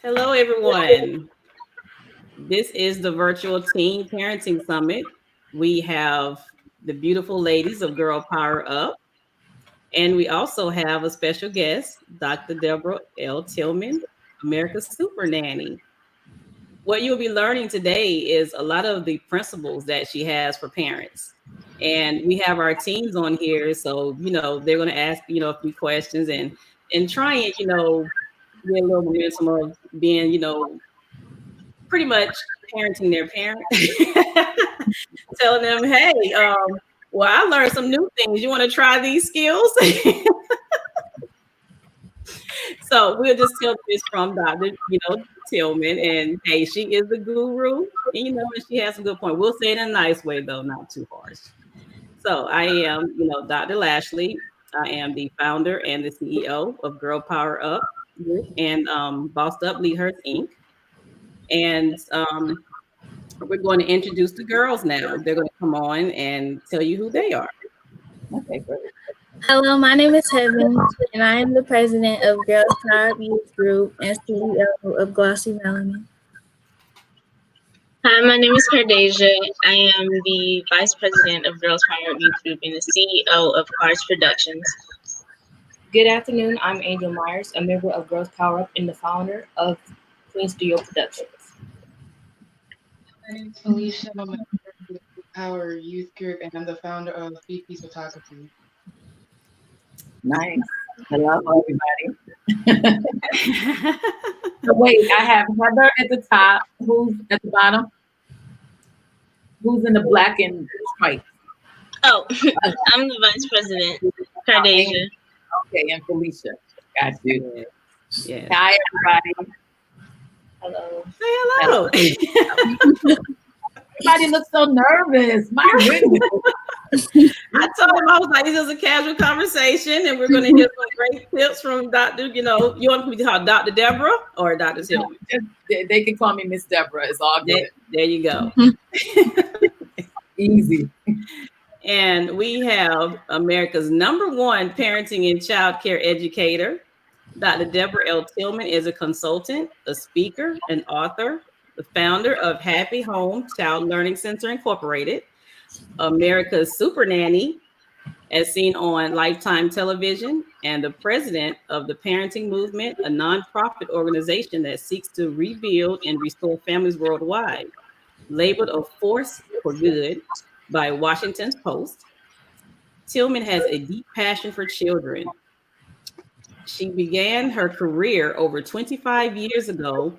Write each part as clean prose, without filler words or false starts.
Hello, everyone. This is the virtual teen parenting summit. We have the beautiful ladies of Girl Power Up, and we also have a special guest, Dr. Deborah L. Tillman, America's Super Nanny. What you'll be learning today is a lot of the principles that she has for parents. And we have our teens on here, so they're going to ask a few questions and try and get a little momentum of being pretty much parenting their parent, telling them, hey, well, I learned some new things. You want to try these skills? So we'll just tell this from Dr. Tillman, and hey, she is the guru, and she has some good point. We'll say it in a nice way, though, not too harsh. So I am, Dr. Lashley. I am the founder and the CEO of Girl Power Up and Boss'd UP LeadHERz Inc. And we're going to introduce the girls now. They're going to come on and tell you who they are. Okay, great. Hello, my name is Heaven, and I am the president of Girl PowerUP Youth Group and CEO of Glossy Melanin. Hi, my name is Cardasia. I am the vice president of Girls PowerUP Youth Group and the CEO of Cars Productions. Good afternoon. I'm Angel Myers, a member of Girls Power Up and the founder of Queen Studio Productions. My name is Felicia. I'm a member of Power Youth Group, and I'm the founder of BP Photography. Nice. Hello, everybody. So wait, I have Heather at the top. Who's at the bottom? Who's in the black and white? Oh, I'm the vice president, Cardasia. Okay, and Felicia. Got you. Yeah. Hi, everybody. Hello. Say hello. Everybody looks so nervous. My goodness. I told him, I was like, this is a casual conversation, and we're going to get some great tips from Dr. You want me to call Dr. Deborah or Dr. Tillman? They can call me Miss Deborah. It's all good. There you go. Easy. And we have America's #1 parenting and child care educator. Dr. Deborah L. Tillman is a consultant, a speaker, an author, the founder of Happy Home Child Learning Center Incorporated, America's Super Nanny, as seen on Lifetime Television, and the president of the Parenting Movement, a nonprofit organization that seeks to rebuild and restore families worldwide. Labeled a force for good by Washington Post, Tillman has a deep passion for children. She began her career over 25 years ago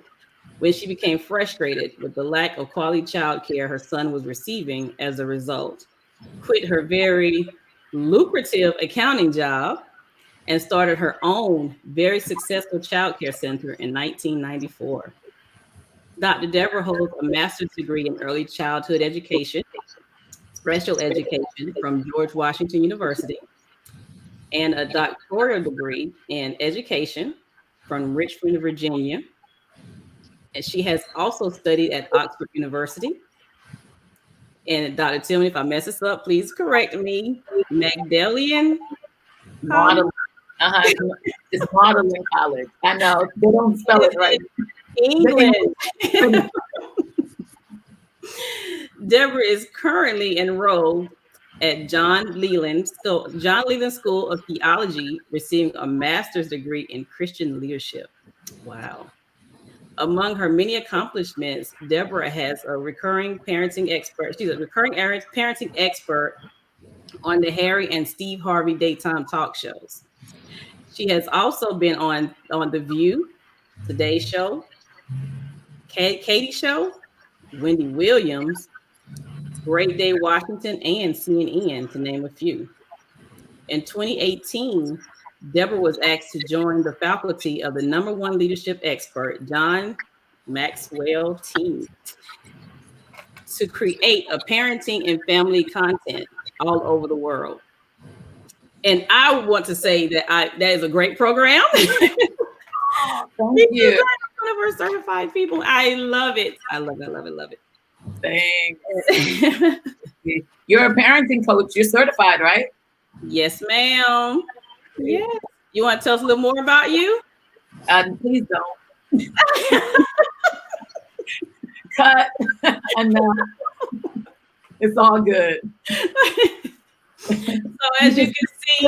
when she became frustrated with the lack of quality child care her son was receiving as a result, quit her very lucrative accounting job, and started her own very successful child care center in 1994. Dr. Deborah holds a master's degree in early childhood education, special education from George Washington University, and a doctoral degree in education from Richmond, Virginia. And she has also studied at Oxford University. And Dr. Tillman, if I mess this up, please correct me. Magdalene Modeling. It's modeling college. I know. They don't spell it right. England. Deborah is currently enrolled at John Leland School of Theology, receiving a master's degree in Christian leadership. Wow. Among her many accomplishments, Deborah has a recurring parenting expert. She's a recurring parenting expert on the Harry and Steve Harvey daytime talk shows. She has also been on The View, Today Show, Katie Show, Wendy Williams, Great Day Washington, and CNN, to name a few. In 2018, Deborah was asked to join the faculty of the #1 leadership expert, John Maxwell team, to create a parenting and family content all over the world. And I want to say that that is a great program. Thank you. One of our certified people. I love it. I love it. Thanks. You're a parenting coach. You're certified, right? Yes, ma'am. Yes. You want to tell us a little more about you? Please don't. Cut. And it's all good. So as you can see,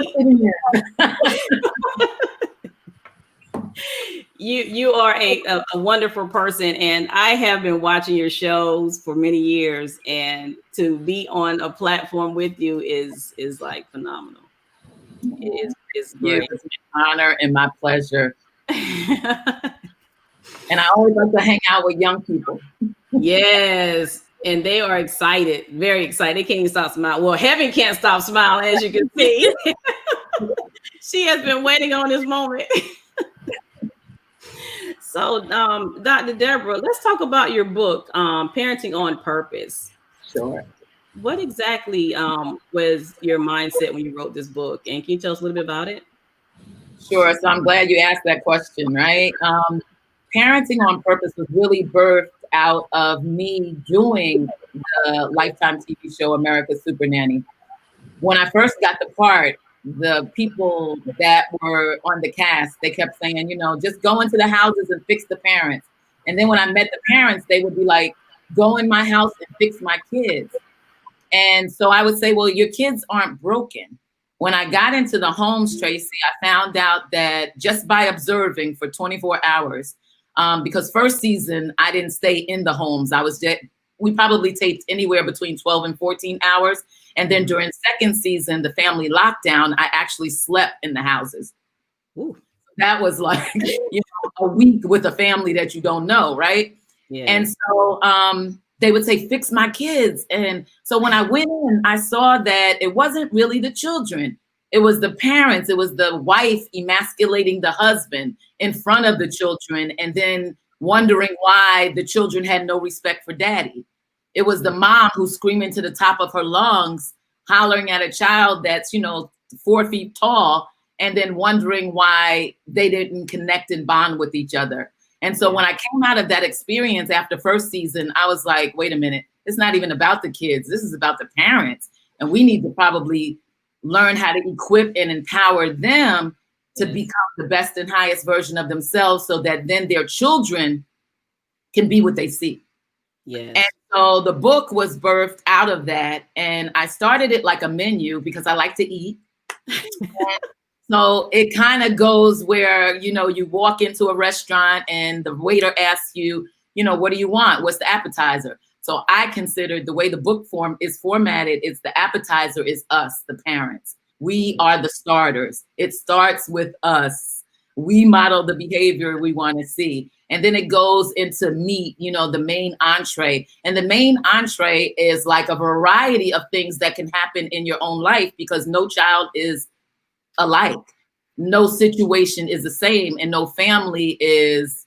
you are a wonderful person, and I have been watching your shows for many years, and to be on a platform with you is like phenomenal. It is great. It's an honor and my pleasure. And I always like to hang out with young people. Yes. And they are excited, very excited. They can't even stop smiling. Well, Heaven can't stop smiling, as you can see. She has been waiting on this moment. So, Dr. Deborah, let's talk about your book, Parenting on Purpose. Sure. What exactly was your mindset when you wrote this book? And can you tell us a little bit about it? Sure. So I'm glad you asked that question, right? Parenting on Purpose was really birthed out of me doing the Lifetime TV show, America's Supernanny. When I first got the part, the people that were on the cast, they kept saying, just go into the houses and fix the parents. And then when I met the parents, they would be like, go in my house and fix my kids. And so I would say, well, your kids aren't broken. When I got into the homes, Tracy, I found out that just by observing for 24 hours, because first season, I didn't stay in the homes. We probably taped anywhere between 12 and 14 hours. And then during second season, the family lockdown, I actually slept in the houses. Ooh. That was like, a week with a family that you don't know, right? Yeah. And so they would say, fix my kids. And so when I went in, I saw that it wasn't really the children. It was the parents. It was the wife emasculating the husband in front of the children and then wondering why the children had no respect for daddy. It was the mom who's screaming to the top of her lungs, hollering at a child that's, 4 feet tall, and then wondering why they didn't connect and bond with each other. And so when I came out of that experience after first season, I was like, wait a minute, it's not even about the kids. This is about the parents. And we need to probably learn how to equip and empower them to become the best and highest version of themselves so that then their children can be what they see. Yes. And so the book was birthed out of that. And I started it like a menu because I like to eat. So it kind of goes where, you walk into a restaurant and the waiter asks you, what do you want? What's the appetizer? So I considered the way the book form is formatted, it's the appetizer is us, the parents. We are the starters. It starts with us. We model the behavior we want to see. And then it goes into meat, the main entree. And the main entree is like a variety of things that can happen in your own life because no child is alike. No situation is the same and no family is,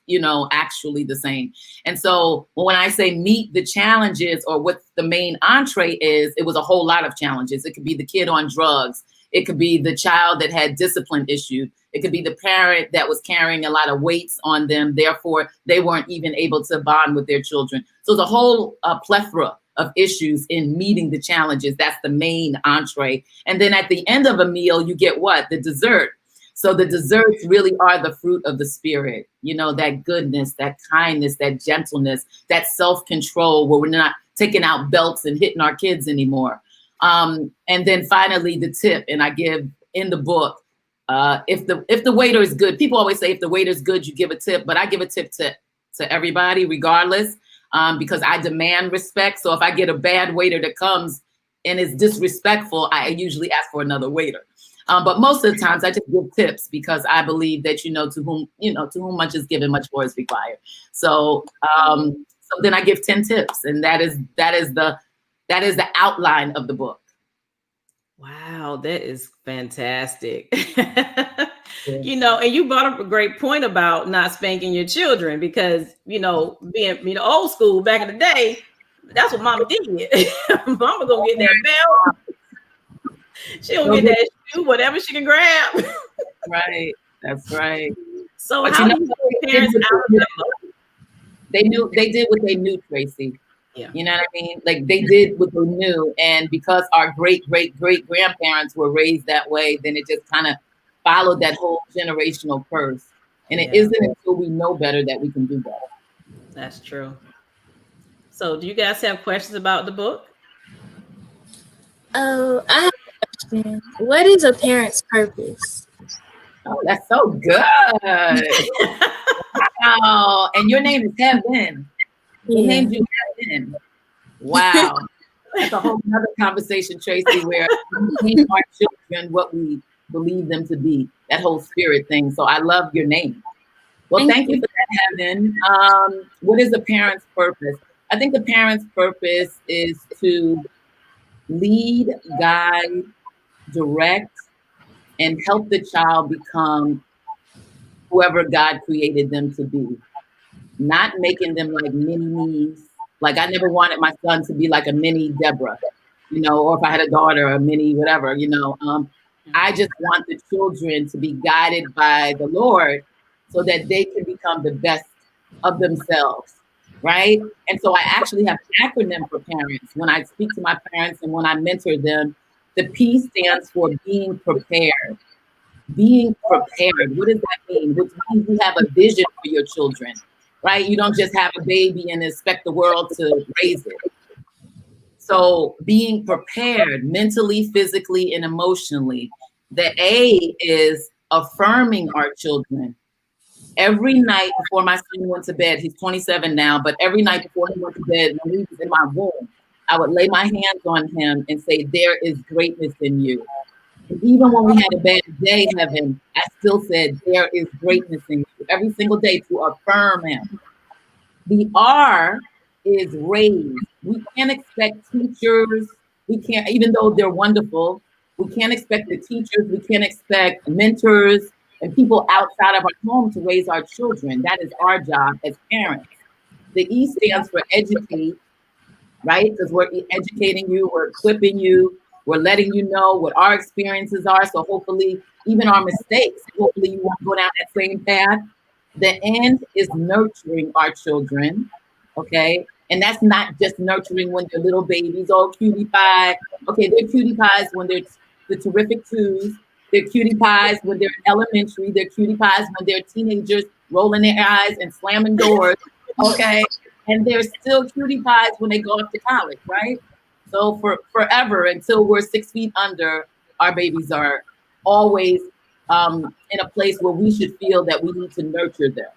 actually the same. And so when I say meet the challenges or what the main entree is, it was a whole lot of challenges. It could be the kid on drugs. It could be the child that had discipline issues. It could be the parent that was carrying a lot of weights on them. Therefore, they weren't even able to bond with their children. So the whole plethora of issues in meeting the challenges. That's the main entree. And then at the end of a meal, you get what? The dessert. So the desserts really are the fruit of the spirit, that goodness, that kindness, that gentleness, that self-control where we're not taking out belts and hitting our kids anymore. And then finally the tip, and I give in the book, if the waiter is good, people always say if the waiter is good, you give a tip, but I give a tip to everybody regardless, because I demand respect. So if I get a bad waiter that comes and is disrespectful, I usually ask for another waiter. But most of the times I just give tips because I believe that, to whom much is given, much more is required. So, so then I give 10 tips, and that is the outline of the book. Wow, that is fantastic. And you brought up a great point about not spanking your children because, being old school back in the day, that's what mama did. Mama gonna get that bell. She'll get that shoe, whatever she can grab. Right. That's right. So but how do you get parents out of that? They did what they knew, Tracy. Yeah. You know what I mean? Like they did what they knew. And because our great grandparents were raised that way, then it just kind of followed that whole generational curse. And it isn't until we know better that we can do better. That's true. So do you guys have questions about the book? Oh, I have a question. What is a parent's purpose? Oh, that's so good. Wow. And your name is Heaven. Your name's you Heaven. Wow. That's a whole other conversation, Tracy, where we name our children what we believe them to be, that whole spirit thing. So I love your name. Well, thank you for that, Heaven. What is the parent's purpose? I think the parent's purpose is to lead, guide, direct, and help the child become whoever God created them to be. Not making them like mini-me's. Like I never wanted my son to be like a mini Deborah, you know, or if I had a daughter, a mini whatever, you know. I just want the children to be guided by the Lord so that they can become the best of themselves, right? And so I actually have an acronym for parents. When I speak to my parents and when I mentor them, the P stands for being prepared. Being prepared. What does that mean? Which means you have a vision for your children, right? You don't just have a baby and expect the world to raise it. So being prepared mentally, physically, and emotionally. The A is affirming our children. Every night before my son went to bed, he's 27 now, but every night before he went to bed, when he was in my womb, I would lay my hands on him and say, there is greatness in you. And even when we had a bad day, Heaven, I still said, there is greatness in you. Every single day to affirm him. The R is raise. We can't expect teachers. We can't, even though they're wonderful, we can't expect the teachers. We can't expect mentors and people outside of our home to raise our children. That is our job as parents. The E stands for educate, right? Because we're educating you, we're equipping you, we're letting you know what our experiences are. So hopefully, even our mistakes, hopefully you won't go down that same path. The N is nurturing our children, okay? And that's not just nurturing when they're little babies, oh, cutie pie. Okay, they're cutie pies when they're the terrific twos. They're cutie pies when they're elementary. They're cutie pies when they're teenagers rolling their eyes and slamming doors, okay? And they're still cutie pies when they go off to college, right? So for forever, until we're 6 feet under, our babies are always in a place where we should feel that we need to nurture them,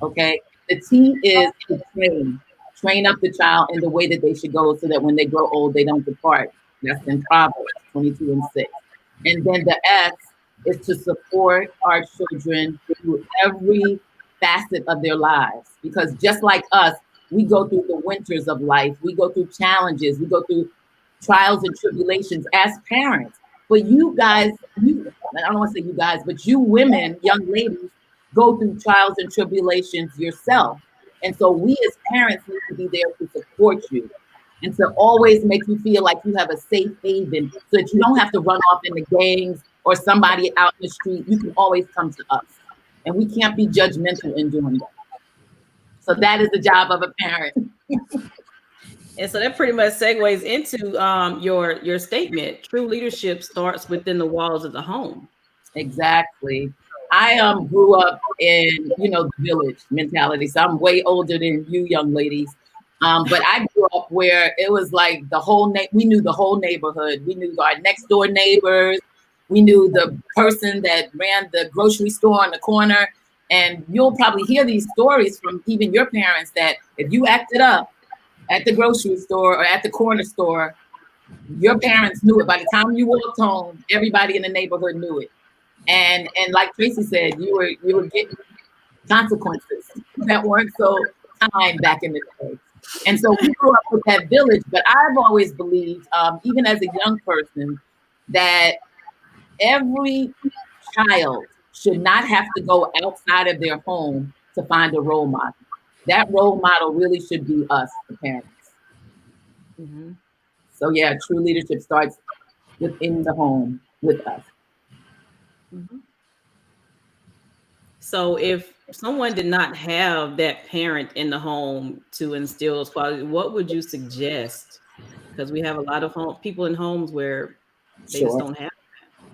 okay? The T is to train. Train up the child in the way that they should go so that when they grow old, they don't depart. That's in Proverbs 22:6. And then the S is to support our children through every facet of their lives. Because just like us, we go through the winters of life. We go through challenges. We go through trials and tribulations as parents. But you guys, I don't want to say you guys, but you women, young ladies, go through trials and tribulations yourself. And so we as parents need to be there to support you and to always make you feel like you have a safe haven so that you don't have to run off into gangs or somebody out in the street. You can always come to us. And we can't be judgmental in doing that. So that is the job of a parent. And so that pretty much segues into your statement. True leadership starts within the walls of the home. Exactly. I grew up in, the village mentality. So I'm way older than you young ladies. But I grew up where it was like we knew the whole neighborhood. We knew our next door neighbors. We knew the person that ran the grocery store on the corner. And you'll probably hear these stories from even your parents that if you acted up at the grocery store or at the corner store, your parents knew it. By the time you walked home, everybody in the neighborhood knew it. And like Tracy said, you were getting consequences that weren't so kind back in the day. And so we grew up with that village. But I've always believed, even as a young person, that every child should not have to go outside of their home to find a role model. That role model really should be us, the parents. Mm-hmm. So yeah, true leadership starts within the home with us. Mm-hmm. So if someone did not have that parent in the home to instill those qualities, what would you suggest? Because we have a lot of people in homes where they just don't have that.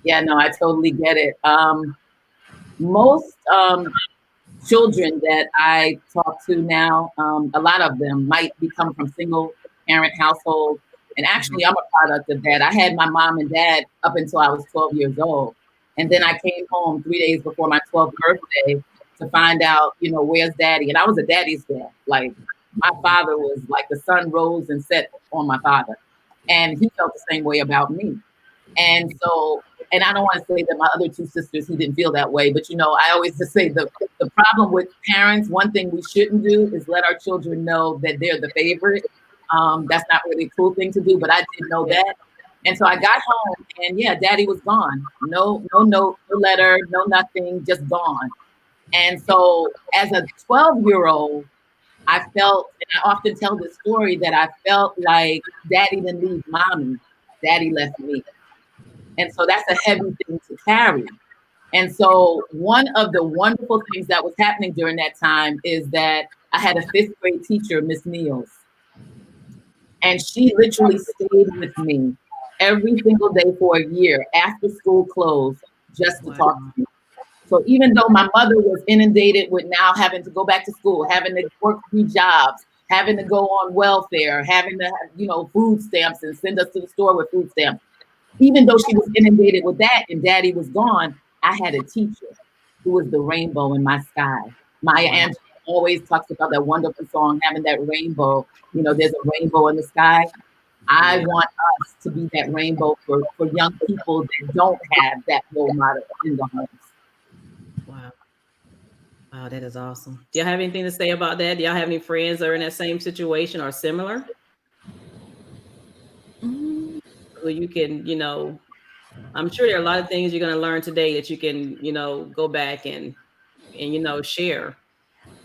Yeah, no, I totally get it. most children that I talk to now, a lot of them might become from single parent households. And actually, I'm a product of that. I had my mom and dad up until I was 12 years old. And then I came home 3 days before my 12th birthday to find out, where's daddy? And I was a daddy's dad. Like, my father was like the sun rose and set on my father. And he felt the same way about me. And so, and I don't want to say that my other two sisters, he didn't feel that way, but I always just say the problem with parents, one thing we shouldn't do is let our children know that they're the favorite. That's not really a cool thing to do, but I did know that. And so I got home and daddy was gone. No note, no letter, no nothing, just gone. And so as a 12-year-old, I felt, and I often tell this story, that I felt like daddy didn't leave mommy, daddy left me. And so that's a heavy thing to carry. And so one of the wonderful things that was happening during that time is that I had a 5th grade teacher, Miss Niels, and she literally stayed with me every single day for a year after school closed just to talk to me. So even though my mother was inundated with now having to go back to school, having to work 3 jobs, having to go on welfare, having to have, food stamps and send us to the store with food stamps, even though she was inundated with that and daddy was gone, I had a teacher who was the rainbow in my sky. Maya Angelou always talks about that wonderful song, having that rainbow. There's a rainbow in the sky. I want us to be that rainbow for young people that don't have that role model in the homes. Wow. Wow, that is awesome. Do y'all have anything to say about that? Do y'all have any friends that are in that same situation or similar? Where you can, I'm sure there are a lot of things you're going to learn today that you can, go back and share,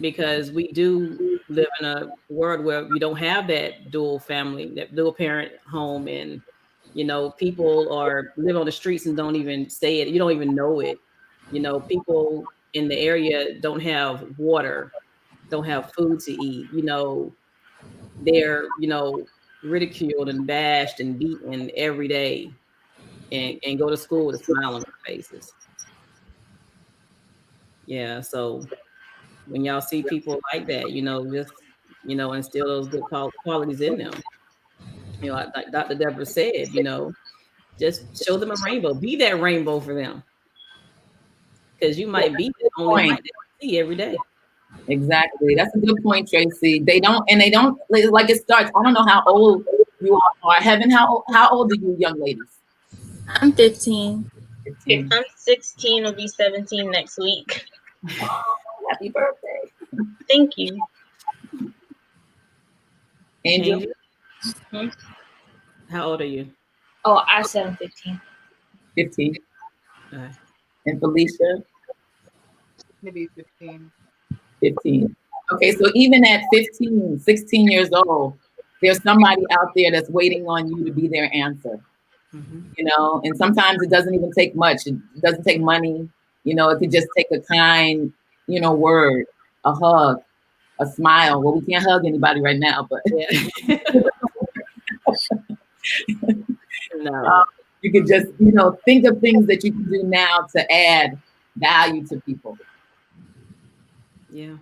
because we do live in a world where we don't have that dual family, that dual parent home, and people are live on the streets and don't even say it. You don't even know it. People in the area don't have water, don't have food to eat. They're ridiculed and bashed and beaten every day, and go to school with a smile on their faces. Yeah, so when y'all see people like that, just instill those good qualities in them. Like Dr. Deborah said, just show them a rainbow. Be that rainbow for them, because you might be the only light that they see every day. Exactly. That's a good point, Tracy. They don't like it starts. I don't know how old you are. Heaven, how old are you, young ladies? I'm 15. 15. I'm 16, will be 17 next week. Happy birthday. Thank you. Angel? How old are you? Oh, I said I'm 15. 15. Okay. And Felicia? Maybe 15. 15. Okay, so even at 15, 16 years old, there's somebody out there that's waiting on you to be their answer. And sometimes it doesn't even take much. It doesn't take money. It could just take a kind, word, a hug, a smile. Well, we can't hug anybody right now, but no. You could just, think of things that you can do now to add value to people. Yeah.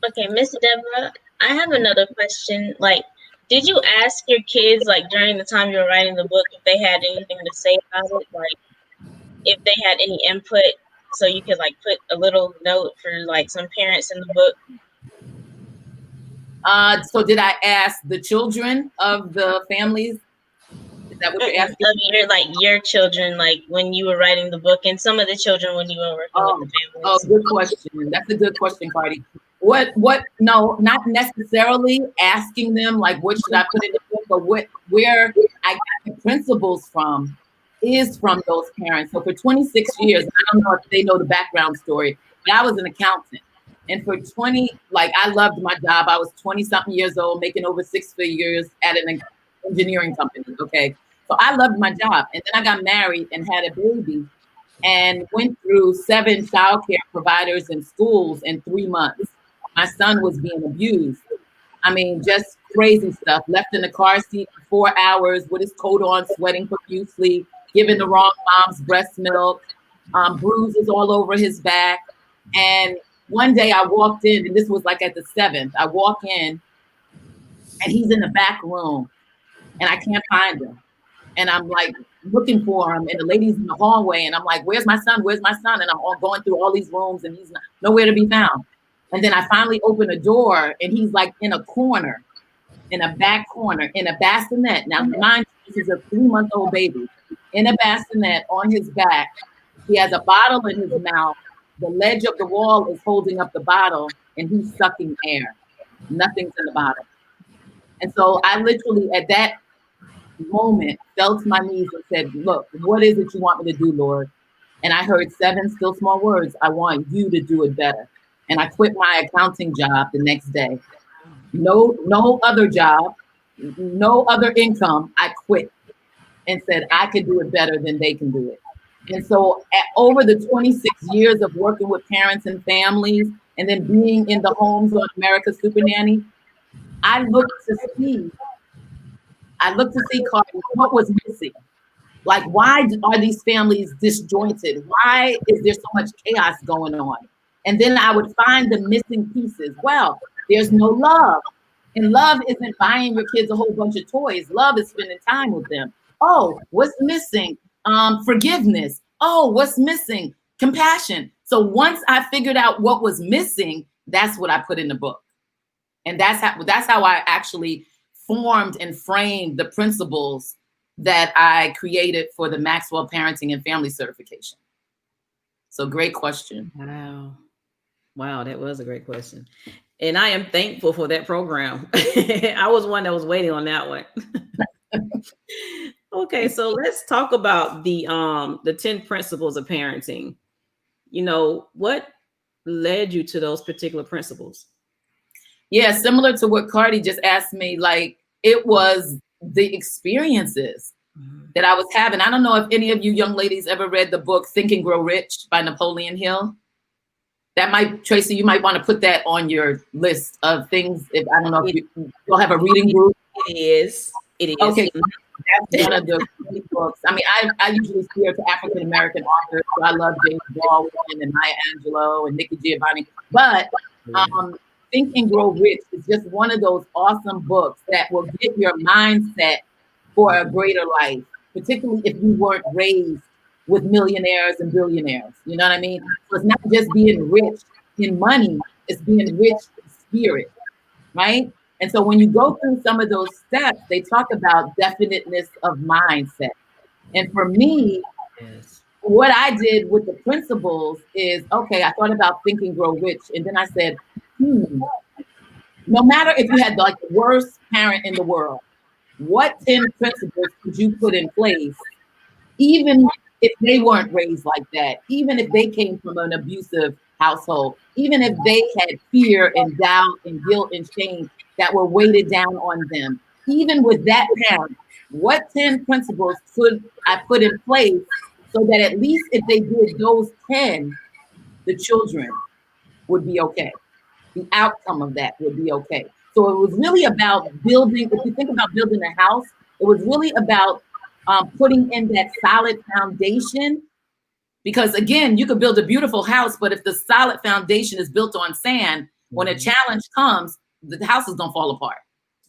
Okay, Miss Deborah, I have another question. Like, did you ask your kids, like, during the time you were writing the book, if they had anything to say about it? Like, if they had any input, so you could, like, put a little note for, like, some parents in the book? So did I ask the children of the families? Is that what you're asking? Of your children, like, when you were writing the book, and some of the children when you were working with the families. Oh, good question. That's a good question, Cardi. No, not necessarily asking them, like, what should I put in the book, but where I got the principles from is from those parents. So for 26 years, I don't know if they know the background story, but I was an accountant. And for I loved my job. I was 20-something years old, making over 6 figures at an engineering company, okay? So I loved my job. And then I got married and had a baby and went through 7 childcare providers and schools in 3 months. My son was being abused. I mean, just crazy stuff. Left in the car seat for 4 hours with his coat on, sweating profusely, giving the wrong mom's breast milk, bruises all over his back. And one day I walked in, and this was like at the 7th. I walk in, and he's in the back room, and I can't find him. And I'm like looking for him, and the lady's in the hallway, and I'm like, "Where's my son? Where's my son?" And I'm all going through all these rooms, and he's nowhere to be found. And then I finally open a door, and he's like in a corner, in a back corner, in a bassinet. Now, mind you, this is a 3-month-old baby in a bassinet on his back. He has a bottle in his mouth. The ledge of the wall is holding up the bottle, and he's sucking air. Nothing's in the bottle. And so I literally, at that moment, fell to my knees and said, "Look, what is it you want me to do, Lord?" And I heard 7 still small words. "I want you to do it better." And I quit my accounting job the next day. No other job, no other income. I quit and said I could do it better than they can do it. And so over the 26 years of working with parents and families, and then being in the homes on America's Supernanny, I looked to see, Cardi, what was missing. Like, why are these families disjointed? Why is there so much chaos going on? And then I would find the missing pieces. Well, there's no love. And love isn't buying your kids a whole bunch of toys. Love is spending time with them. Oh, what's missing? Forgiveness. Oh, what's missing? Compassion. So once I figured out what was missing, that's what I put in the book. And that's how I actually formed and framed the principles that I created for the Maxwell Parenting and Family Certification. So great question. Wow, that was a great question. And I am thankful for that program. I was one that was waiting on that one. Okay, so let's talk about the 10 principles of parenting. You know, what led you to those particular principles? Yeah, similar to what Cardi just asked me, like it was the experiences that I was having. I don't know if any of you young ladies ever read the book Think and Grow Rich by Napoleon Hill. That might, Tracy, you might want to put that on your list of things. I don't know if you'll have a reading group. It is. Okay, that's one of the great books. I mean, I usually steer to African American authors, so I love James Baldwin and Maya Angelou and Nikki Giovanni. But Think and Grow Rich is just one of those awesome books that will get your mindset for a greater life, particularly if you weren't raised with millionaires and billionaires. You know what I mean? So it's not just being rich in money, it's being rich in spirit, right? And so when you go through some of those steps, they talk about definiteness of mindset. And for me, what I did with the principles is, okay, I thought about Think and Grow Rich. And then I said, no matter if you had like the worst parent in the world, what 10 principles could you put in place, even if they weren't raised like that, even if they came from an abusive household, even if they had fear and doubt and guilt and shame that were weighted down on them, even with that parent, what 10 principles could I put in place so that at least if they did those 10, the children would be okay. The outcome of that would be okay. So it was really about building, if you think about building a house, it was really about putting in that solid foundation. Because again, you could build a beautiful house, but if the solid foundation is built on sand, when a challenge comes, the house is gonna fall apart,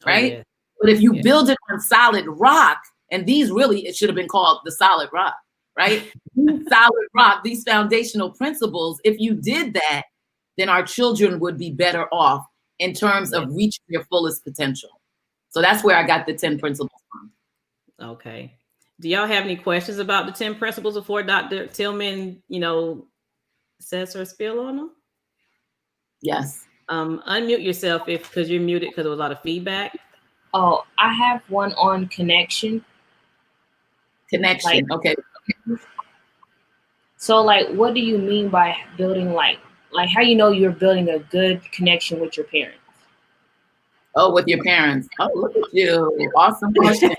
right? Oh, yeah. But if you build it on solid rock, and these really, it should have been called the solid rock, right? Solid rock, these foundational principles, if you did that, then our children would be better off in terms of reaching their fullest potential. So that's where I got the 10 principles from. Okay. Do y'all have any questions about the 10 principles before Dr. Tillman, says her spiel on them? Yes. Unmute yourself because you're muted because there was a lot of feedback. Oh, I have one on connection. Connection, okay. So like, what do you mean by building like how you know you're building a good connection with your parents? Oh, with your parents. Oh, look at you. Awesome question.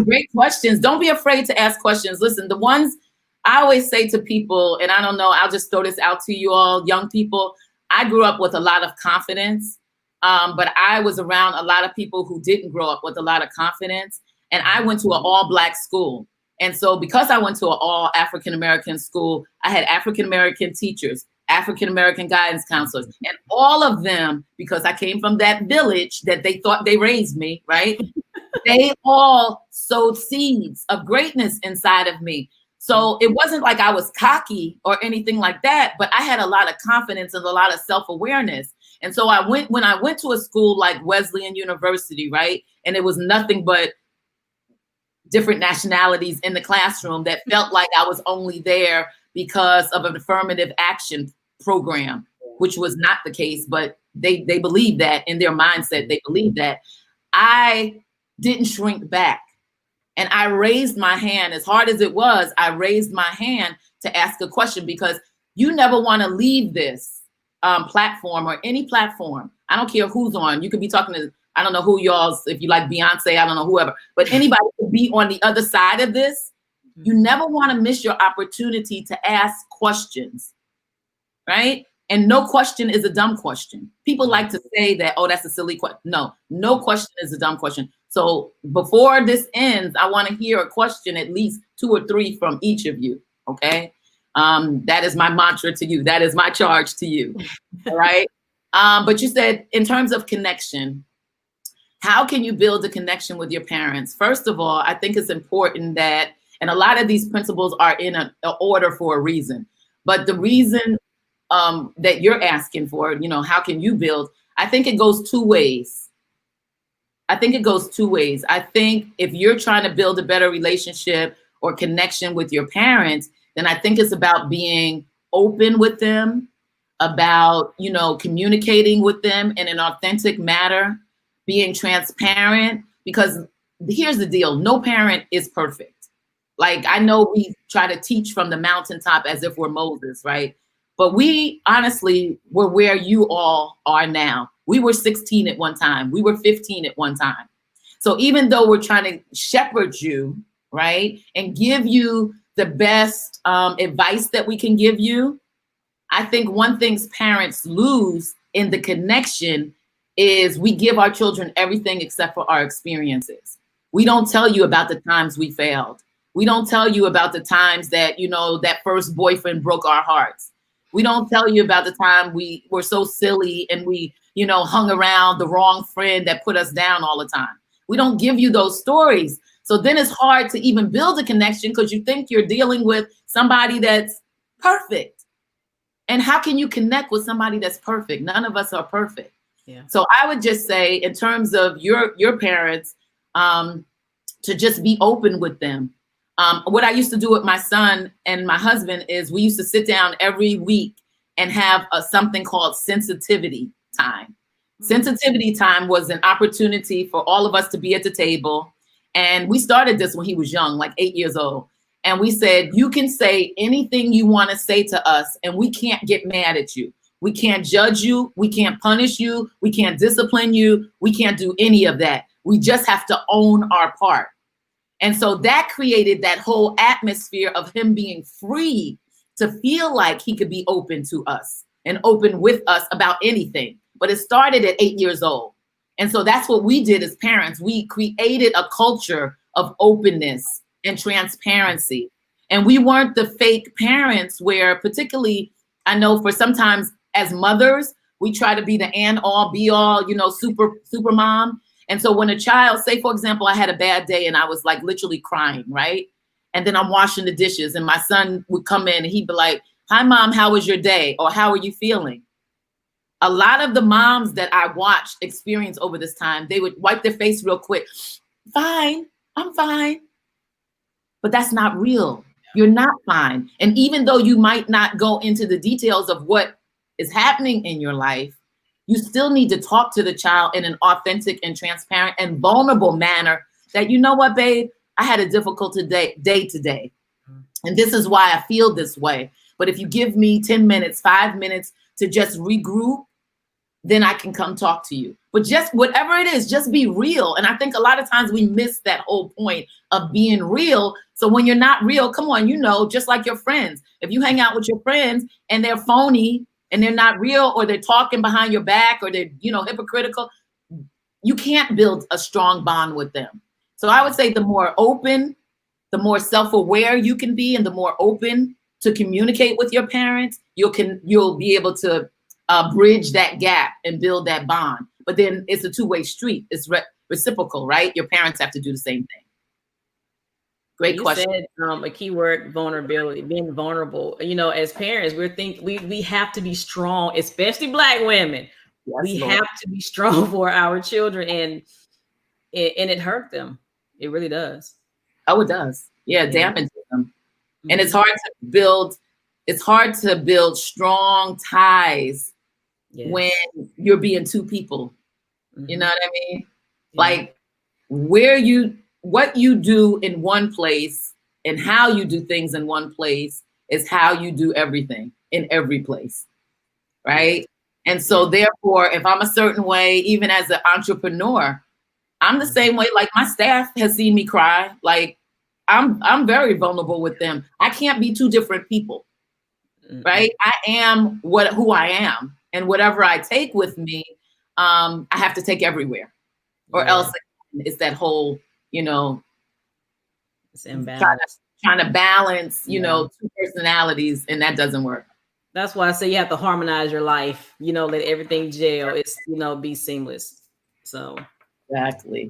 Great questions. Don't be afraid to ask questions. Listen, the ones I always say to people, and I don't know, I'll just throw this out to you all, young people. I grew up with a lot of confidence, but I was around a lot of people who didn't grow up with a lot of confidence. And I went to an all-Black school. And so because I went to an all African-American school, I had African-American teachers, African-American guidance counselors, and all of them, because I came from that village that they thought they raised me, right? They all sowed seeds of greatness inside of me. So it wasn't like I was cocky or anything like that, but I had a lot of confidence and a lot of self-awareness. And so when I went to a school like Wesleyan University, right? And it was nothing but different nationalities in the classroom that felt like I was only there because of an affirmative action program, which was not the case, but they believed that in their mindset, they believed that. I didn't shrink back. And I raised my hand, as hard as it was, I raised my hand to ask a question, because you never want to leave this platform or any platform. I don't care who's on. You could be talking to, I don't know who y'all's, if you like Beyonce, I don't know, whoever, but anybody could be on the other side of this. You never want to miss your opportunity to ask questions, right? And no question is a dumb question. People like to say that, oh, that's a silly question. No question is a dumb question. So before this ends, I want to hear a question, at least 2 or 3 from each of you, okay? That is my mantra to you. That is my charge to you, all right? But you said in terms of connection, how can you build a connection with your parents? First of all, I think it's important that, and a lot of these principles are in an order for a reason, but the reason that you're asking for, you know, how can you build? I think it goes 2 ways. I think if you're trying to build a better relationship or connection with your parents, then I think it's about being open with them, about, you know, communicating with them in an authentic manner, being transparent, because here's the deal. No parent is perfect. Like, I know we try to teach from the mountaintop as if we're Moses, right? But we honestly were where you all are now. We were 16 at one time. We were 15 at one time. So even though we're trying to shepherd you, right, and give you the best advice that we can give you, I think one thing parents lose in the connection is we give our children everything except for our experiences. We don't tell you about the times we failed. We don't tell you about the times that, you know, that first boyfriend broke our hearts. We don't tell you about the time we were so silly and we, you know, hung around the wrong friend that put us down all the time. We don't give you those stories. So then it's hard to even build a connection because you think you're dealing with somebody that's perfect. And how can you connect with somebody that's perfect? None of us are perfect. Yeah. So I would just say, in terms of your parents, to just be open with them. What I used to do with my son and my husband is we used to sit down every week and have something called sensitivity time. Sensitivity time was an opportunity for all of us to be at the table. And we started this when he was young, like 8 years old. And we said, you can say anything you want to say to us, and we can't get mad at you. We can't judge you. We can't punish you. We can't discipline you. We can't do any of that. We just have to own our part. And so that created that whole atmosphere of him being free to feel like he could be open to us and open with us about anything. But it started at 8 years old. And so that's what we did as parents. We created a culture of openness and transparency. And we weren't the fake parents where, particularly, I know for sometimes as mothers, we try to be the and all be all, you know, super mom. And so when a child, say, for example, I had a bad day and I was like literally crying, right? And then I'm washing the dishes and my son would come in and he'd be like, hi, mom, how was your day? Or how are you feeling? A lot of the moms that I watched experience over this time, they would wipe their face real quick. Fine, I'm fine. But that's not real. You're not fine. And even though you might not go into the details of what is happening in your life, you still need to talk to the child in an authentic and transparent and vulnerable manner that, you know what, babe, I had a difficult day today. And this is why I feel this way. But if you give me 10 minutes, 5 minutes to just regroup, then I can come talk to you. But just whatever it is, just be real. And I think a lot of times we miss that whole point of being real. So when you're not real, come on, you know, just like your friends. If you hang out with your friends and they're phony and they're not real, or they're talking behind your back, or they're, you know, hypocritical, you can't build a strong bond with them. So I would say the more open, the more self-aware you can be and the more open to communicate with your parents, you'll be able to bridge that gap and build that bond. But then it's a two-way street. It's reciprocal, right? Your parents have to do the same thing. Great question. You said a key word, vulnerability, being vulnerable. You know, as parents, we have to be strong, especially Black women. Yes, we Lord. Have to be strong for our children, and it hurt them. It really does. Oh, it does. Yeah, damages them. Mm-hmm. And it's hard to build strong ties when you're being two people. Mm-hmm. You know what I mean? Yeah. Like what you do in one place and how you do things in one place is how you do everything in every place, right? And so therefore, if I'm a certain way, even as an entrepreneur, I'm the same way. Like my staff has seen me cry. Like I'm very vulnerable with them. I can't be two different people, right? I am who I am, and whatever I take with me, I have to take everywhere, or else it's that whole, you know, it's imbalance. Trying to balance, you know, two personalities, and that doesn't work. That's why I say you have to harmonize your life, you know, let everything gel. It's, you know, be seamless. So exactly.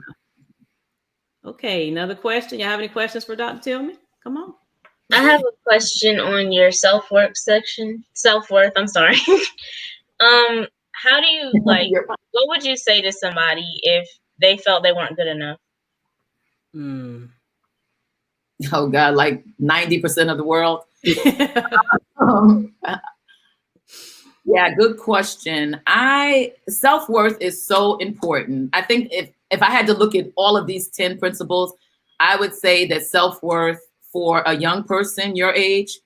Okay, another question. You have any questions for Dr. Tillman? Come on. I have a question on your self-worth section. Self-worth, I'm sorry. How do you what would you say to somebody if they felt they weren't good enough? Oh God, like 90% of the world. Yeah, good question. Self-worth is so important. I think if I had to look at all of these 10 principles, I would say that self-worth for a young person your age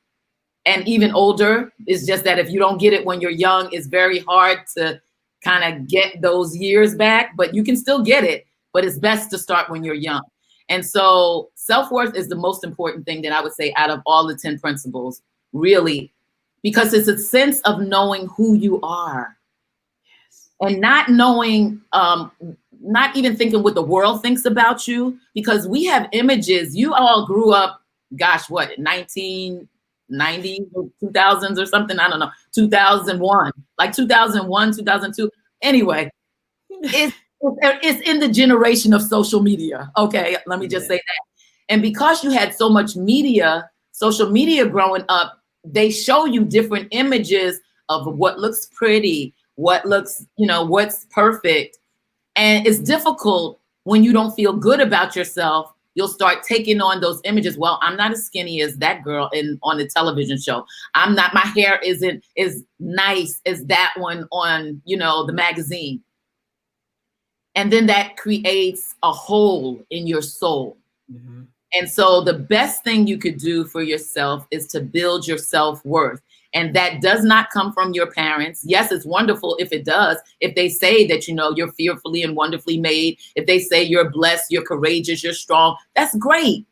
and even older is just that if you don't get it when you're young, it's very hard to kind of get those years back, but you can still get it, but it's best to start when you're young. And so self-worth is the most important thing that I would say out of all the 10 principles, really, because it's a sense of knowing who you are and not knowing, not even thinking what the world thinks about you, because we have images. You all grew up, gosh, what, 1990, 2000s or something? I don't know, 2001, like 2001, 2002. Anyway, it's in the generation of social media. Okay, let me just say that. And because you had so much media, social media growing up, they show you different images of what looks pretty, what looks, you know, what's perfect. And it's difficult when you don't feel good about yourself. You'll start taking on those images. Well, I'm not as skinny as that girl on the television show. I'm not, my hair isn't as nice as that one on, you know, the magazine. And then that creates a hole in your soul. Mm-hmm. And so the best thing you could do for yourself is to build your self-worth. And that does not come from your parents. Yes, it's wonderful if it does. If they say that, you know, you're fearfully and wonderfully made, if they say you're blessed, you're courageous, you're strong, that's great.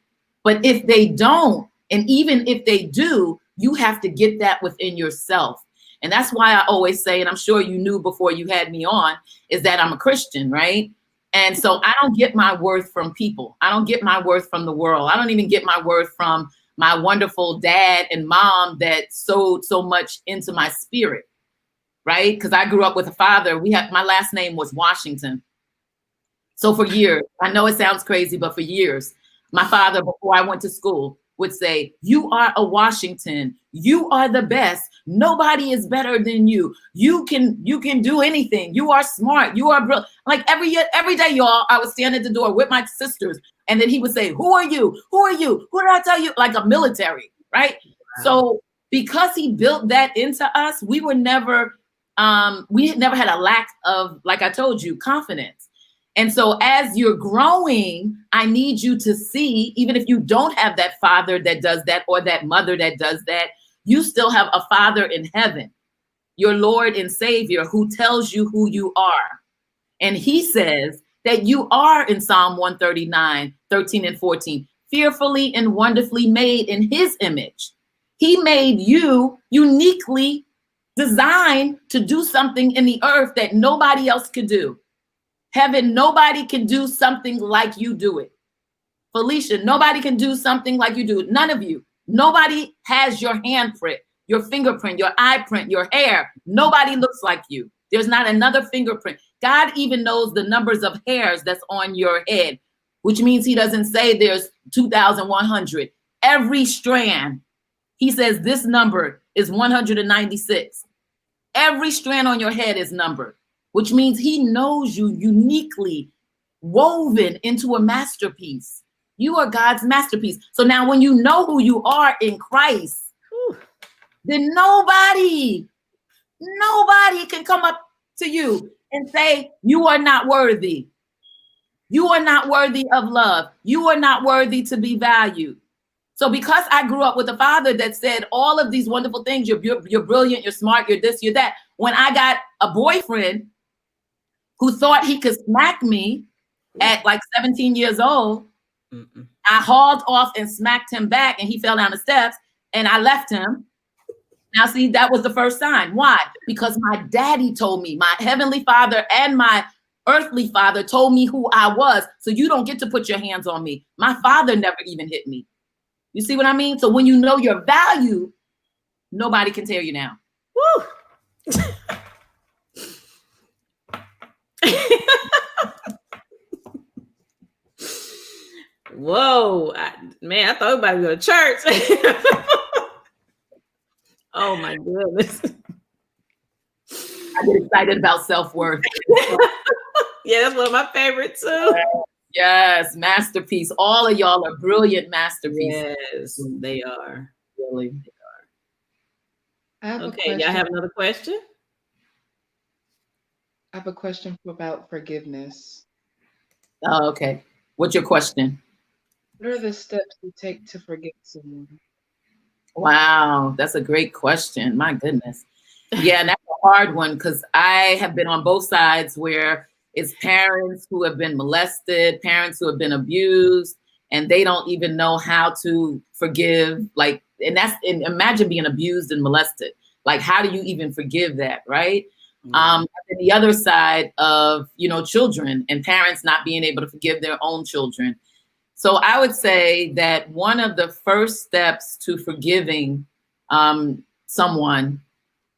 But if they don't, and even if they do, you have to get that within yourself. And that's why I always say, and I'm sure you knew before you had me on, is that I'm a Christian, right? And so I don't get my worth from people. I don't get my worth from the world. I don't even get my worth from my wonderful dad and mom that sowed so much into my spirit, right? Because I grew up with a father. My last name was Washington. So for years, I know it sounds crazy, but for years, my father, before I went to school, would say, "You are a Washington. You are the best. Nobody is better than you. You can do anything. You are smart. You are brilliant." Like every day, y'all, I would stand at the door with my sisters, and then he would say, "Who are you? Who are you? Who did I tell you?" Like a military, right? Wow. So because he built that into us, we never had a lack of, like I told you, confidence. And so as you're growing, I need you to see, even if you don't have that father that does that or that mother that does that, you still have a Father in heaven, your Lord and Savior, who tells you who you are. And he says that you are in Psalm 139, 13 and 14, fearfully and wonderfully made in his image. He made you uniquely designed to do something in the earth that nobody else could do. Heaven, nobody can do something like you do it. Felicia, nobody can do something like you do. None of you. Nobody has your handprint, your fingerprint, your eye print, your hair. Nobody looks like you. There's not another fingerprint. God even knows the numbers of hairs that's on your head, which means he doesn't say there's 2,100. Every strand, he says this number is 196. Every strand on your head is numbered, which means he knows you uniquely woven into a masterpiece. You are God's masterpiece. So now when you know who you are in Christ, then nobody can come up to you and say, you are not worthy. You are not worthy of love. You are not worthy to be valued. So because I grew up with a father that said all of these wonderful things, you're brilliant, you're smart, you're this, you're that. When I got a boyfriend who thought he could smack me at like 17 years old, I hauled off and smacked him back and he fell down the steps and I left him. Now, see, that was the first sign. Why? Because my daddy told me, my heavenly father and my earthly father told me who I was. So you don't get to put your hands on me. My father never even hit me. You see what I mean? So when you know your value, nobody can tear you down. Woo. Whoa, man, I thought about to go to church. Oh my goodness. I get excited about self-worth. Yeah, that's one of my favorites too. Yes, masterpiece. All of y'all are brilliant masterpieces. Yes, they are. Really. I have a Okay, question. y'all have another question? I have a question about forgiveness. Oh, okay. What's your question? What are the steps you take to forgive someone? Wow, that's a great question. My goodness. Yeah, and that's a hard one because I have been on both sides where it's parents who have been molested, parents who have been abused, and they don't even know how to forgive. Like, and imagine being abused and molested. Like, how do you even forgive that, right? And the other side of, children and parents not being able to forgive their own children. So I would say that one of the first steps to forgiving someone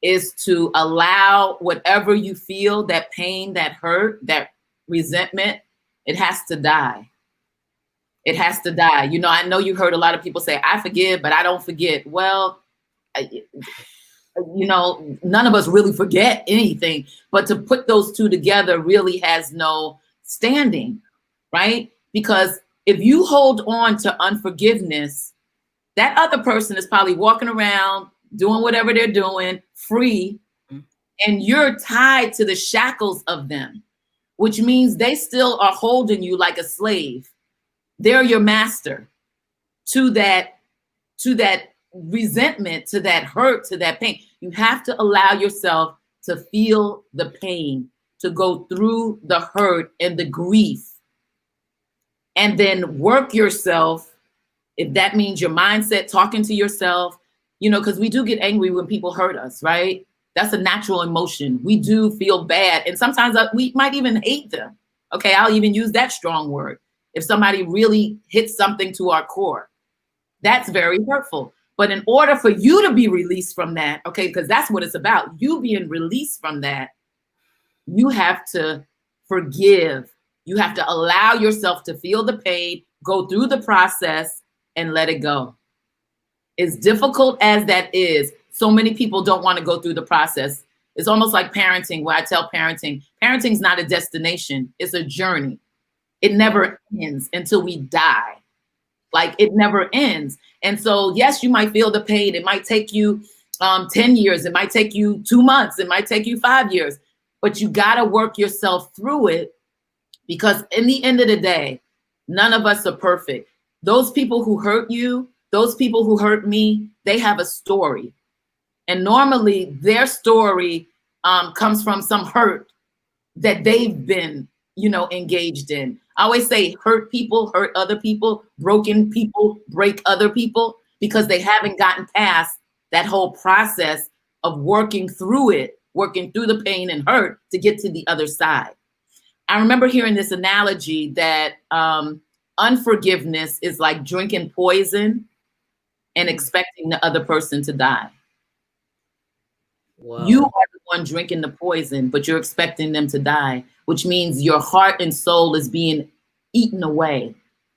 is to allow whatever you feel, that pain, that hurt, that resentment, it has to die. It has to die. I know you heard a lot of people say, I forgive, but I don't forget. Well, none of us really forget anything, but to put those two together really has no standing, right? Because if you hold on to unforgiveness, that other person is probably walking around doing whatever they're doing, free, and you're tied to the shackles of them, which means they still are holding you like a slave. They're your master to that resentment, to that hurt, to that pain. You have to allow yourself to feel the pain, to go through the hurt and the grief, and then work yourself. If that means your mindset, talking to yourself, because we do get angry when people hurt us, right? That's a natural emotion. We do feel bad. And sometimes we might even hate them. Okay, I'll even use that strong word. If somebody really hits something to our core, that's very hurtful. But in order for you to be released from that, okay, because that's what it's about, you being released from that, you have to forgive. You have to allow yourself to feel the pain, go through the process, and let it go. As difficult as that is, so many people don't want to go through the process. It's almost like parenting, where I tell parenting's not a destination, it's a journey. It never ends until we die. Like, it never ends. And so, yes, you might feel the pain. It might take you 10 years. It might take you 2 months. It might take you 5 years. But you got to work yourself through it, because in the end of the day, none of us are perfect. Those people who hurt you, those people who hurt me, they have a story. And normally their story comes from some hurt that they've been, engaged in. I always say hurt people hurt other people, broken people break other people, because they haven't gotten past that whole process of working through it, working through the pain and hurt to get to the other side. I remember hearing this analogy that a unforgiveness is like drinking poison and expecting the other person to die. Whoa. You are the one drinking the poison, but you're expecting them to die, which means your heart and soul is being eaten away.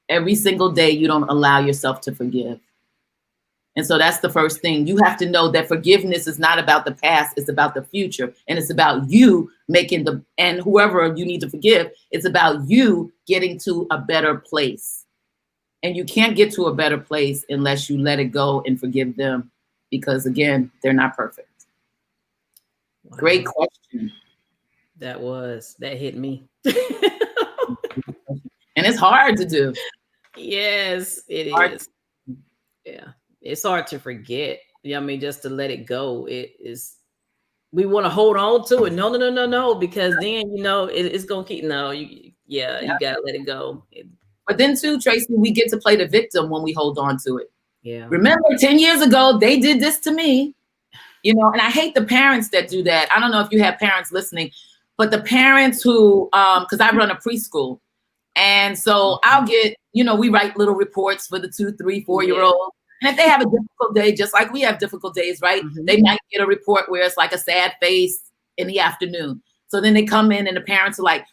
Every single day, you don't allow yourself to forgive. And so that's the first thing. You have to know that forgiveness is not about the past, it's about the future. And it's about you making and whoever you need to forgive, it's about you getting to a better place. And you can't get to a better place unless you let it go and forgive them. Because again, they're not perfect. Wow. Great question. That hit me. And it's hard to do. Yes, it is. Yeah. It's hard to forget. I mean, just to let it go. It is. We want to hold on to it. No, because then it's gonna keep. No, you gotta let it go. But then too, Tracy, we get to play the victim when we hold on to it. Yeah. Remember, 10 years ago, they did this to me. And I hate the parents that do that. I don't know if you have parents listening, but the parents who, because I run a preschool, and so I'll get, we write little reports for the 2, 3, 4-year-olds. And if they have a difficult day, just like we have difficult days, right? Mm-hmm. They might get a report where it's like a sad face in the afternoon. So then they come in and the parents are like,